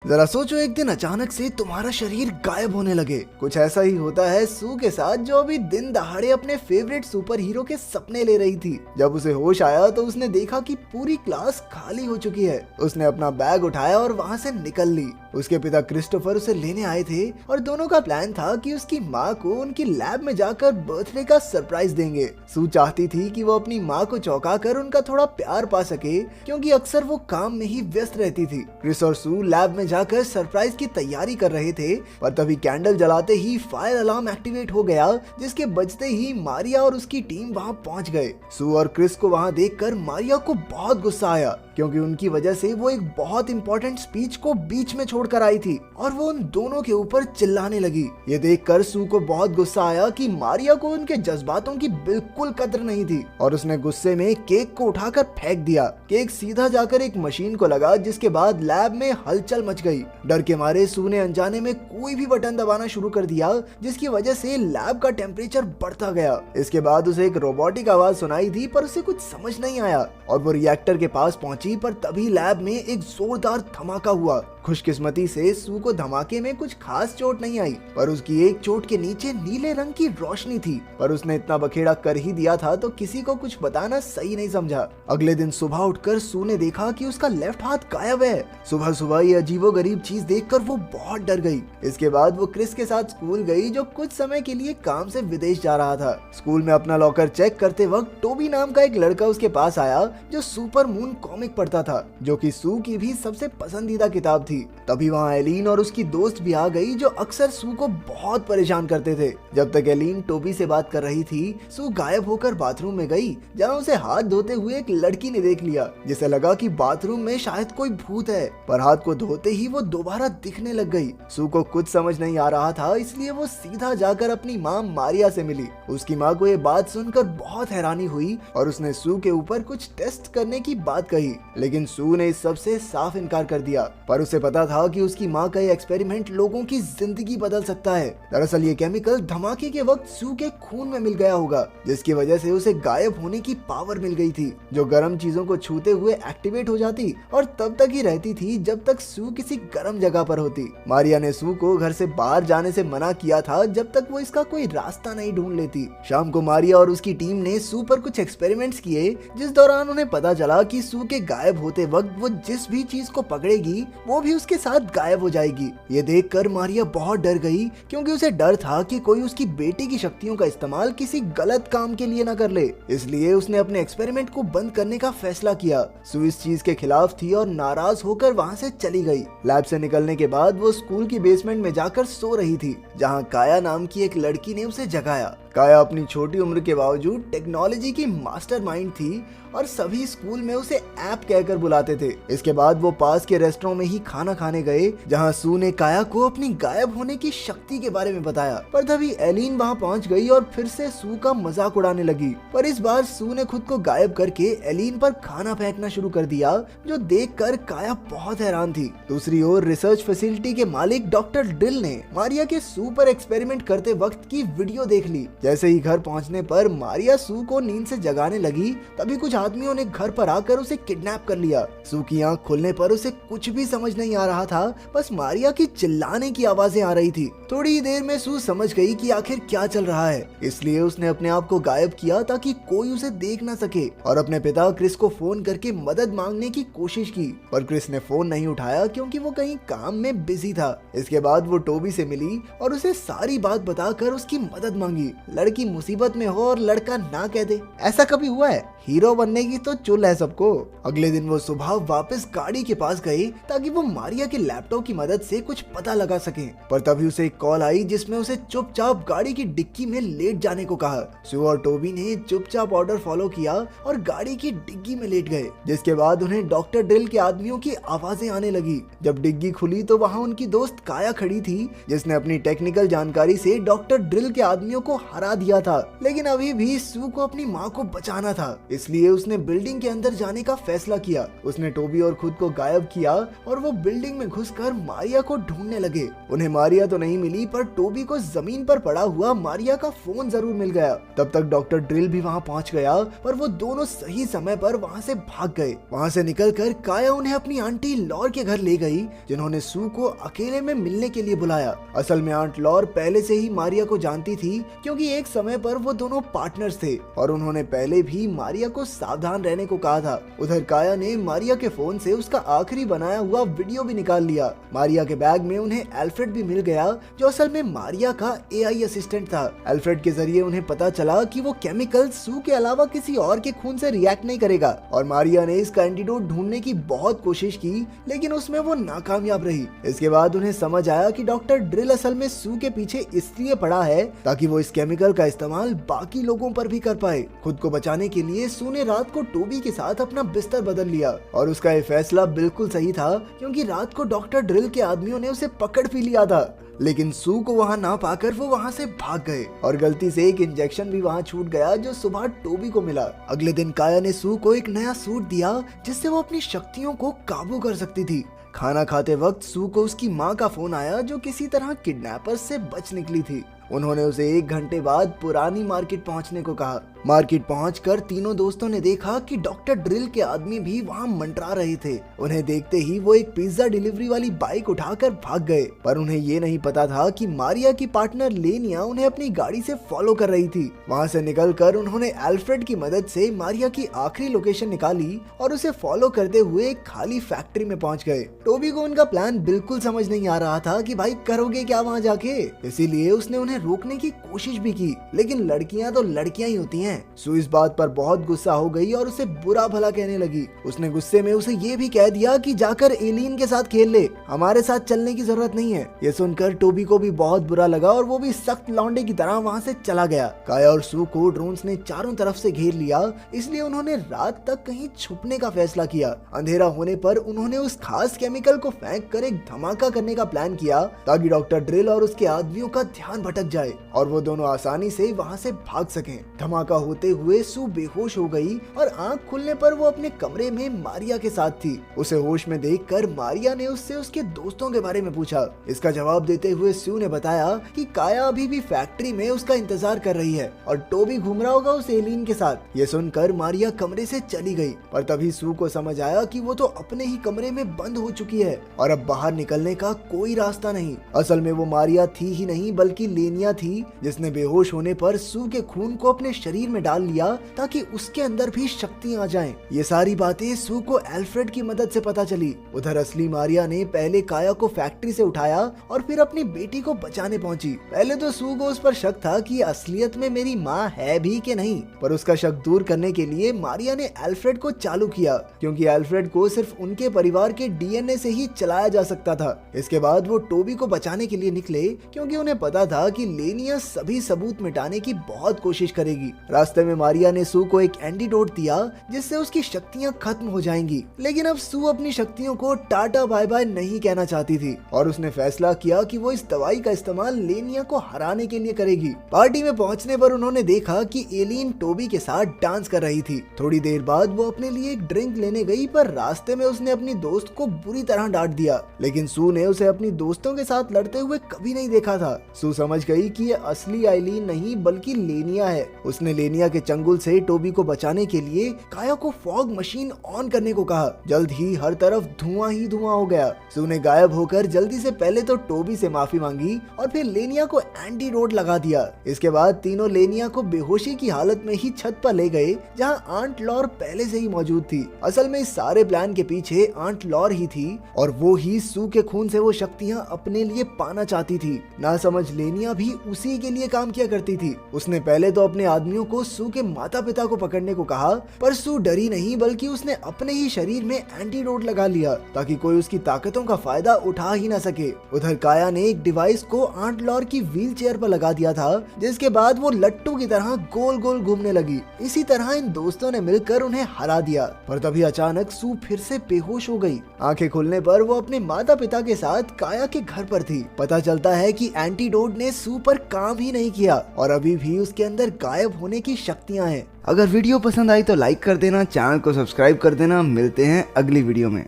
जरा सोचो, एक दिन अचानक से तुम्हारा शरीर गायब होने लगे। कुछ ऐसा ही होता है सू के साथ, जो अभी दिन दहाड़े अपने फेवरेट सुपर हीरो के सपने ले रही थी। जब उसे होश आया तो उसने देखा कि पूरी क्लास खाली हो चुकी है। उसने अपना बैग उठाया और वहाँ से निकल ली। उसके पिता क्रिस्टोफर उसे लेने आए थे और दोनों का प्लान था कि उसकी माँ को उनकी लैब में जाकर बर्थडे का सरप्राइज देंगे। सू चाहती थी कि वो अपनी माँ को चौंका कर उनका थोड़ा प्यार पा सके, क्योंकि अक्सर वो काम में ही व्यस्त रहती थी। क्रिस और सू लैब में जाकर सरप्राइज की तैयारी कर रहे थे, पर तभी कैंडल जलाते ही फायर अलार्म एक्टिवेट हो गया, जिसके बजते ही मारिया और उसकी टीम वहां पहुंच गए। सू और क्रिस को वहां देखकर मारिया को बहुत गुस्सा आया, क्योंकि उनकी वजह से वो एक बहुत इंपॉर्टेंट स्पीच को बीच में छोड़कर आई थी और वो उन दोनों के ऊपर चिल्लाने लगी। ये देखकर सू को बहुत गुस्सा आया कि मारिया को उनके जज्बातों की बिल्कुल कद्र नहीं थी और उसने गुस्से में केक को उठाकर फेंक दिया। केक सीधा जाकर एक मशीन को लगा, जिसके बाद लैब में हलचल मच गई। डर के मारे सू ने अनजाने में कोई भी बटन दबाना शुरू कर दिया, जिसकी वजह से लैब का टेम्परेचर बढ़ता गया। इसके बाद उसे एक रोबोटिक आवाज सुनाई दी, पर उसे कुछ समझ नहीं आया और वो रिएक्टर के पास पहुंची, पर तभी लैब में एक जोरदार धमाका हुआ। खुशकिस्मती से सू को धमाके में कुछ खास चोट नहीं आई, पर उसकी एक चोट के नीचे नीले रंग की रोशनी थी। पर उसने इतना बखेड़ा कर ही दिया था तो किसी को कुछ बताना सही नहीं समझा। अगले दिन सुबह उठकर सू ने देखा कि उसका लेफ्ट हाथ गायब है। सुबह सुबह ये अजीबोगरीब चीज देखकर वो बहुत डर गई। इसके बाद वो क्रिस के साथ स्कूल गई, जो कुछ समय के लिए काम से विदेश जा रहा था। स्कूल में अपना लॉकर चेक करते वक्त टोबी नाम का एक लड़का उसके पास आया, जो सुपर मून कॉमिक पढ़ता था, जो कि सू की भी सबसे पसंदीदा किताब थी। तभी वहाँ एलीन और उसकी दोस्त भी आ गई, जो अक्सर सू को बहुत परेशान करते थे। जब तक एलीन टोबी से बात कर रही थी, सू गायब होकर बाथरूम में गई, जहाँ उसे हाथ धोते हुए एक लड़की ने देख लिया, जिसे लगा कि बाथरूम में शायद कोई भूत है। पर हाथ को धोते ही वो दोबारा दिखने लग गई। सू को कुछ समझ नहीं आ रहा था, इसलिए वो सीधा जाकर अपनी माँ मारिया से मिली। उसकी माँ को ये बात सुनकर बहुत हैरानी हुई और उसने सू के ऊपर कुछ टेस्ट करने की बात कही, लेकिन सू ने इस सब से साफ इनकार कर दिया। पर उसे पता था कि उसकी माँ का ये एक्सपेरिमेंट लोगों की जिंदगी बदल सकता है। दरअसल ये केमिकल धमाके के वक्त सू के खून में मिल गया होगा, जिसकी वजह से उसे गायब होने की पावर मिल गई थी, जो गर्म चीजों को छूते हुए एक्टिवेट हो जाती और तब तक ही रहती थी जब तक सू किसी गर्म जगह पर होती। मारिया ने सू को घर से बाहर जाने से मना किया था, जब तक वो इसका कोई रास्ता नहीं ढूंढ लेती। शाम को मारिया और उसकी टीम ने सू पर कुछ एक्सपेरिमेंट्स किए, जिस दौरान उन्हें पता चला कि सू के गायब होते वक्त वो जिस भी चीज को पकड़ेगी, वो भी उसके साथ गायब हो जाएगी। ये देखकर मारिया बहुत डर गई, क्योंकि उसे डर था कि कोई उसकी बेटी की शक्तियों का इस्तेमाल किसी गलत काम के लिए न कर ले। इसलिए उसने अपने एक्सपेरिमेंट को बंद करने का फैसला किया। सू इस चीज के खिलाफ थी और नाराज होकर वहाँ से चली गई। लैब से निकलने के बाद वो स्कूल की बेसमेंट में जाकर सो रही थी, जहाँ काया नाम की एक लड़की ने उसे जगाया। काया अपनी छोटी उम्र के बावजूद टेक्नोलॉजी की मास्टरमाइंड थी और सभी स्कूल में उसे ऐप कहकर बुलाते थे। इसके बाद वो पास के रेस्टोरेंट में ही खाना खाने गए, जहां सू ने काया को अपनी गायब होने की शक्ति के बारे में बताया। पर तभी एलीन वहां पहुंच गई और फिर से सू का मजाक उड़ाने लगी। पर इस बार सू ने खुद को गायब करके एलीन पर खाना फेंकना शुरू कर दिया, जो देखकर काया बहुत हैरान थी। दूसरी ओर रिसर्च फैसिलिटी के मालिक डॉक्टर ड्रिल ने मारिया के सू पर एक्सपेरिमेंट करते वक्त की वीडियो देख ली। जैसे ही घर पहुंचने पर मारिया सू को नींद से जगाने लगी, तभी कुछ आदमियों ने घर पर आकर उसे किडनैप कर लिया। सू की आंख खुलने पर उसे कुछ भी समझ नहीं आ रहा था, बस मारिया की चिल्लाने की आवाजें आ रही थी। थोड़ी ही देर में सू समझ गई कि आखिर क्या चल रहा है, इसलिए उसने अपने आप को गायब किया ताकि कोई उसे देख ना सके और अपने पिता क्रिस को फोन करके मदद मांगने की कोशिश की। पर क्रिस ने फोन नहीं उठाया, क्योंकि वो कहीं काम में बिजी था। इसके बाद वो टोबी से मिली और उसे सारी बात बताकर उसकी मदद मांगी। लड़की मुसीबत में हो और लड़का ना कह दे, ऐसा कभी हुआ है? हीरो बनने की तो चुल है सबको। अगले दिन वो सुबह वापस गाड़ी के पास गए, ताकि वो मारिया के लैपटॉप की मदद से कुछ पता लगा सके। पर तभी उसे एक कॉल आई, जिसमें उसे चुपचाप गाड़ी की डिक्की में लेट जाने को कहा। सू और टोबी ने चुपचाप ऑर्डर फॉलो किया और गाड़ी की डिग्गी में लेट गए, जिसके बाद उन्हें डॉक्टर ड्रिल के आदमियों की आवाजें आने लगी। जब डिग्गी खुली तो वहाँ उनकी दोस्त काया खड़ी थी, जिसने अपनी टेक्निकल जानकारी से डॉक्टर ड्रिल के आदमियों को हरा दिया था, लेकिन अभी भी सू को अपनी माँ को बचाना था, इसलिए उसने बिल्डिंग के अंदर जाने का फैसला किया। उसने टोबी और खुद को गायब किया और वो बिल्डिंग में घुसकर मारिया को ढूंढने लगे। उन्हें मारिया तो नहीं मिली, पर टोबी को जमीन पर पड़ा हुआ मारिया का फोन जरूर मिल गया। तब तक डॉक्टर ड्रिल भी वहाँ पहुँच गया, पर वो दोनों सही समय पर वहाँ से भाग गए। वहाँ से निकलकर काया उन्हें अपनी आंटी लॉर के घर ले गई, जिन्होंने सू को अकेले में मिलने के लिए बुलाया। असल में आंट लॉर पहले से ही मारिया को जानती थी, क्योंकि एक समय पर वो दोनों पार्टनर्स थे और उन्होंने पहले भी मारिया को सावधान रहने को कहा था। उधर काया ने मारिया के फोन से उसका आखिरी बनाया हुआ वीडियो भी निकाल लिया। मारिया के बैग में उन्हें एल्फ्रेड भी मिल गया, जो असल में मारिया का एआई असिस्टेंट था। एल्फ्रेड के जरिए उन्हें पता चला कि वो केमिकल सू के अलावा किसी और के खून से रिएक्ट नहीं करेगा, और मारिया ने इसका एंटीडोट ढूंढने की बहुत कोशिश की, लेकिन उसमें वो नाकामयाब रही। इसके बाद उन्हें समझ आया कि डॉक्टर ड्रिल असल में सू के पीछे इसलिए पड़ा है ताकि वो इस केमिकल का इस्तेमाल बाकी लोगों पर भी कर पाए। खुद को बचाने के लिए सू ने रात को टोबी के साथ अपना बिस्तर बदल लिया, और उसका ये फैसला बिल्कुल सही था, क्योंकि रात को डॉक्टर ड्रिल के आदमियों ने उसे पकड़ भी लिया था। लेकिन सू को वहां ना पाकर वो वहां से भाग गए, और गलती से एक इंजेक्शन भी वहां छूट गया जो सुबह टोबी को मिला। अगले दिन काया ने सू को एक नया सूट दिया, जिससे वो अपनी शक्तियों को काबू कर सकती थी। खाना खाते वक्त सू को उसकी माँ का फोन आया, जो किसी तरह किडनैपर्स से बच निकली थी। उन्होंने उसे 1 घंटे बाद पुरानी मार्केट पहुंचने को कहा। मार्केट पहुंचकर तीनों दोस्तों ने देखा कि डॉक्टर ड्रिल के आदमी भी वहां मंडरा रहे थे। उन्हें देखते ही वो एक पिज्जा डिलीवरी वाली बाइक उठाकर भाग गए, पर उन्हें ये नहीं पता था कि मारिया की पार्टनर लेनिया उन्हें अपनी गाड़ी से फॉलो कर रही थी। वहां से निकलकर उन्होंने एल्फ्रेड की मदद से मारिया की आखिरी लोकेशन निकाली और उसे फॉलो करते हुए एक खाली फैक्ट्री में पहुंच गए। टोबी को उनका प्लान बिल्कुल समझ नहीं आ रहा था कि भाई करोगे क्या वहां जाके, इसीलिए उसने उन्हें रोकने की कोशिश भी की, लेकिन लड़कियां तो लड़कियां ही होती हैं। सू इस बात पर बहुत गुस्सा हो गई और उसे बुरा भला कहने लगी। उसने गुस्से में उसे ये भी कह दिया कि जाकर एलिन के साथ खेल ले, हमारे साथ चलने की जरूरत नहीं है। ये सुनकर टोबी को भी बहुत बुरा लगा और वो भी सख्त लौंडे की तरह वहाँ से चला गया। काया और सू को ड्रोन्स ने चारों तरफ से घेर लिया, इसलिए उन्होंने रात तक कहीं छुपने का फैसला किया। अंधेरा होने पर उन्होंने उस खास केमिकल को फेंक कर एक धमाका करने का प्लान किया, ताकि डॉक्टर ड्रिल और उसके आदमियों का ध्यान भटक जाए और वो दोनों आसानी से वहाँ से भाग सकें। धमाका होते हुए सू बेहोश हो गई और आंख खुलने पर वो अपने कमरे में मारिया के साथ थी। उसे होश में देखकर मारिया ने उससे उसके दोस्तों के बारे में पूछा। इसका जवाब देते हुए सू ने बताया कि काया अभी भी फैक्ट्री में उसका इंतजार कर रही है और टोबी घूम रहा होगा उस एलिन के साथ। ये सुनकर मारिया कमरे से चली गई, पर तभी सू को समझ आया कि वो तो अपने ही कमरे में बंद हो चुकी है और अब बाहर निकलने का कोई रास्ता नहीं। असल में वो मारिया थी ही नहीं, बल्कि लेनिया थी, जिसने बेहोश होने पर सू के खून को अपने शरीर में डाल लिया ताकि उसके अंदर भी शक्तियां आ जाएं। ये सारी बातें सू को एल्फ्रेड की मदद से पता चली। उधर असली मारिया ने पहले काया को फैक्ट्री से उठाया और फिर अपनी बेटी को बचाने पहुंची। पहले तो सू को उस पर शक था कि असलियत में मेरी माँ है भी कि नहीं, पर उसका शक दूर करने के लिए मारिया ने एल्फ्रेड को चालू किया, क्योंकि एल्फ्रेड को सिर्फ उनके परिवार के डीएनए से ही चलाया जा सकता था। इसके बाद वो टोबी को बचाने के लिए निकले, क्योंकि उन्हें पता था कि लेनिया सभी सबूत मिटाने की बहुत कोशिश करेगी। रास्ते में मारिया ने सू को एक एंटीडोट दिया, जिससे उसकी शक्तियां खत्म हो जाएंगी। लेकिन अब सू अपनी शक्तियों को टाटा बाय बाय नहीं कहना चाहती थी और उसने फैसला किया कि वो इस दवाई का इस्तेमाल लेनिया को हराने के लिए करेगी। पार्टी में पहुंचने पर उन्होंने देखा कि एलिन टोबी के साथ डांस कर रही थी। थोड़ी देर बाद वो अपने लिए एक ड्रिंक लेने गई, पर रास्ते में उसने अपनी दोस्त को बुरी तरह डांट दिया। लेकिन सू ने उसे अपनी दोस्तों के साथ लड़ते हुए कभी नहीं देखा था। सू समझ गई कि ये असली एलिन नहीं बल्कि लेनिया है। उसने लेनिया के चंगुल से टोबी को बचाने के लिए काया को फॉग मशीन ऑन करने को कहा। जल्द ही हर तरफ धुआं ही धुआं हो गया। सू ने गायब होकर जल्दी से पहले तो टोबी से माफी मांगी और फिर लेनिया को एंटीडोट लगा दिया। इसके बाद तीनों लेनिया को बेहोशी की हालत में ही छत पर ले गए, जहां आंट लॉर पहले से ही मौजूद थी। असल में इस सारे प्लान के पीछे आंट लॉर ही थी और वो ही सू के खून से वो शक्तियां अपने लिए पाना चाहती थी। ना समझ लेनिया भी उसी के लिए काम किया करती थी। उसने पहले तो अपने आदमियों को सू के माता पिता को पकड़ने को कहा, पर सू डरी नहीं, बल्कि उसने अपने ही शरीर में एंटीडोट लगा लिया ताकि कोई उसकी ताकतों का फायदा उठा ही ना सके। उधर काया ने एक डिवाइस को आंट लॉर की व्हील चेयर पर लगा दिया था, जिसके बाद वो लट्टू की तरह गोल गोल घूमने लगी। इसी तरह इन दोस्तों ने मिलकर उन्हें हरा दिया, पर तभी अचानक सू फिर से बेहोश हो गई। आंखें खुलने पर वो अपने माता पिता के साथ काया के घर पर थी। पता चलता है कि एंटीडोट ने सू पर काम ही नहीं किया और अभी भी उसके अंदर गायब होने की शक्तियां हैं। अगर वीडियो पसंद आई तो लाइक कर देना, चैनल को सब्सक्राइब कर देना। मिलते हैं अगली वीडियो में।